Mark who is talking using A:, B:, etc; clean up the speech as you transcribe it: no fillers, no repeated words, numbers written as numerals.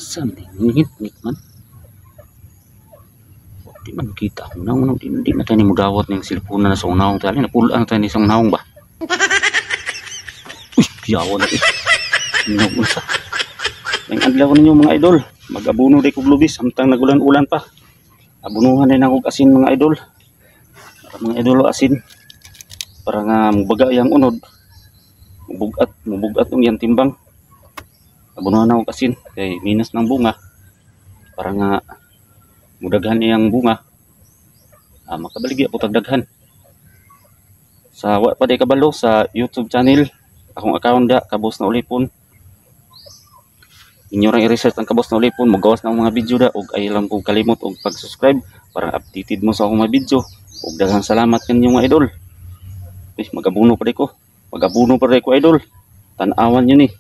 A: Asan di ngit-ngit man. Di man kita unang di na tayo ni mudawat ng cellphone na sa unahong tali. Napulaan na tayo ni isang unahong ba? Uy, piyawan na eh. Minag-unsa. Ang adlaw ninyo mga idol. Mag-abuno day kog lubis. Samtang nagulan-ulan pa. Abunuhan din ako asin mga idol. Para mga idol asin. Para nga mubaga yang unod. Mubugat yung yan timbang. Abunuhan ako asin. Kay minus ng bunga. Para nga mudaghan iyang bunga. Makabaligya po tagdaghan. Sa wa pa day kabalo sa YouTube channel. Akong account da Kabos na Ulipon. Inyo rang i-research ang Kabos na Ulipon, magawas na ang mga video da ug ay lang kong kalimot og pag-subscribe para updated mo sa akong mga video. Ug daghang salamat kanyo mga idol. Magabuno pa rin ko. Magabuno pa rin ko idol. Tanawan nyo ni.